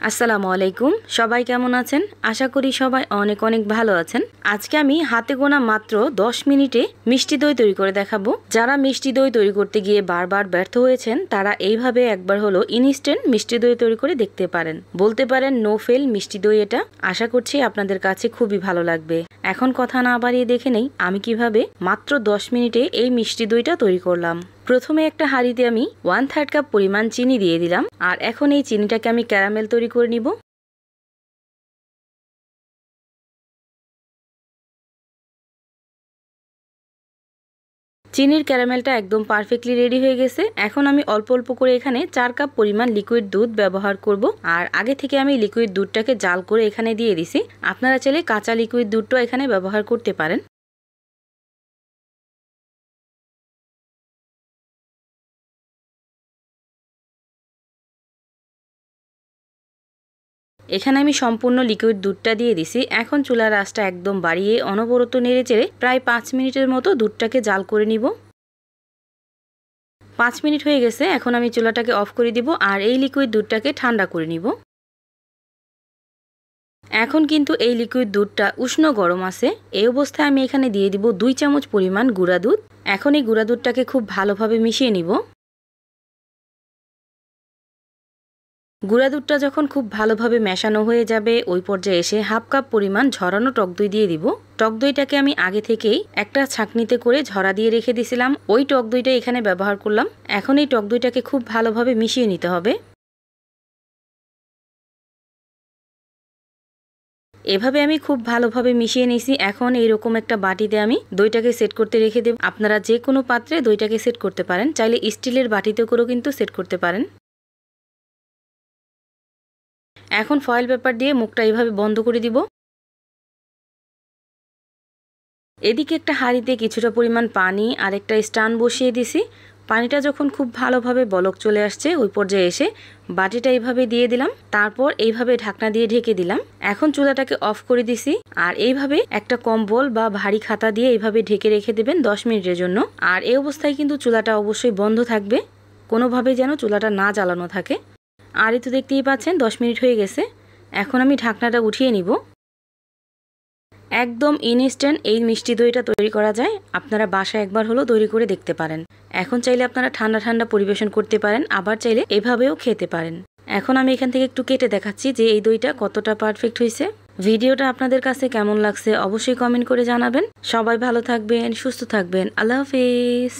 আসসালামু আলাইকুম। সবাই কেমন আছেন? আশা করি সবাই অনেক অনেক ভালো আছেন। আজকে আমি হাতে গোনা মাত্র 10 মিনিটে মিষ্টি দই তৈরি করে দেখাবো। যারা মিষ্টি দই তৈরি করতে গিয়ে বারবার ব্যর্থ হয়েছেন তারা এইভাবে একবার হলো ইনস্ট্যান্ট মিষ্টি দই তৈরি করে দেখতে পারেন। বলতে পারেন নো ফেল মিষ্টি দই এটা। আশা করছি আপনাদের কাছে খুবই ভালো লাগবে। এখন কথা না বাড়িয়ে দেখে নেই আমি কিভাবে মাত্র 10 মিনিটে এই মিষ্টি দইটা তৈরি করলাম। প্রথমে একটা হাঁড়িতে আমি 1/3 কাপ পরিমাণ চিনি দিয়ে দিলাম। আর এখন এই চিনিটাকে আমি ক্যারামেল তৈরি করে নিব। চিনির ক্যারামেলটা একদম পারফেক্টলি রেডি হয়ে গেছে। এখন আমি অল্প অল্প করে এখানে 4 কাপ পরিমাণ লিকুইড দুধ ব্যবহার করব। আর আগে থেকে আমি লিকুইড দুধটাকে জাল করে এখানে দিয়ে দিছি। আপনারা চাইলে কাঁচা লিকুইড দুধটাও এখানে ব্যবহার করতে পারেন। এখানে আমি সম্পূর্ণ লিকুইড দুধটা দিয়ে দিছি। এখন চুলার আঁচটা একদম বাড়িয়ে অনবরত নেড়েচেড়ে প্রায় 5 মিনিটের মতো দুধটাকে জাল করে নিব। 5 মিনিট হয়ে গেছে। এখন আমি চুলাটাকে অফ করে দিব আর এই লিকুইড দুধটাকে ঠান্ডা করে নিব। এখন কিন্তু এই লিকুইড দুধটা উষ্ণ গরম আছে। এই অবস্থায় আমি এখানে দিয়ে দিব 2 চামচ পরিমাণ গুঁড়া দুধ। এখন এই গুঁড়া দুধটাকে খুব ভালোভাবে মিশিয়ে নিব। গুঁড়া দুধটা যখন খুব ভালোভাবে মেশানো হয়ে যাবে ওই পর্যায়ে এসে 1/2 কাপ পরিমাণ ঝরানো টক দই দিয়ে দিব। টক দইটাকে আমি আগে থেকেই একটা ছাঁকনিতে করে ঝরা দিয়ে রেখে দিয়েছিলাম। ওই টক দইটা এখানে ব্যবহার করলাম। এখন এই টক দইটাকে খুব ভালোভাবে মিশিয়ে নিতে হবে। এভাবে আমি খুব ভালোভাবে মিশিয়ে নিয়েছি। এখন এইরকম একটা বাটিতে আমি দইটাকে সেট করতে রেখে দেব। আপনারা যে কোনো পাত্রে দইটাকে সেট করতে পারেন, চাইলে স্টিলের বাটিতে করেও কিন্তু সেট করতে পারেন। এখন ফয়েল পেপার দিয়ে মুখটা এইভাবে বন্ধ করে দিব। এদিকে একটা হাঁড়িতে কিছুটা পরিমাণ পানি আর একটা স্ট্যান্ড বসিয়ে দিছি। পানিটা যখন খুব ভালোভাবে বলক চলে আসছে ওই পর্যায়ে এসে বাটিটা এইভাবে দিয়ে দিলাম। তারপর এইভাবে ঢাকনা দিয়ে ঢেকে দিলাম। এখন চুলাটাকে অফ করে দিছি। আর এইভাবে একটা কম্বল বা ভারী খাতা দিয়ে এইভাবে ঢেকে রেখে দেবেন 10 মিনিটের জন্য। আর এই অবস্থায় কিন্তু চুলাটা অবশ্যই বন্ধ থাকবে, কোনোভাবে যেন চুলাটা না জ্বালানো থাকে। আর এই তো দেখতেই পাচ্ছেন 10 মিনিট হয়ে গেছে। এখন আমি ঢাকনাটা উঠিয়ে নিব। একদম ইনস্ট্যান্ট এই মিষ্টি দইটা তৈরি করা যায়। আপনারা বাসায় একবার হলো তৈরি করে দেখতে পারেন। এখন চাইলে আপনারা ঠান্ডা ঠান্ডা পরিবেশন করতে পারেন, আবার চাইলে এভাবেও খেতে পারেন। এখন আমি এখান থেকে একটু কেটে দেখাচ্ছি যে এই দইটা কতটা পারফেক্ট হয়েছে। ভিডিওটা আপনাদের কাছে কেমন লাগছে অবশ্যই কমেন্ট করে জানাবেন। সবাই ভালো থাকবেন, সুস্থ থাকবেন। আল্লাহ হাফেজ।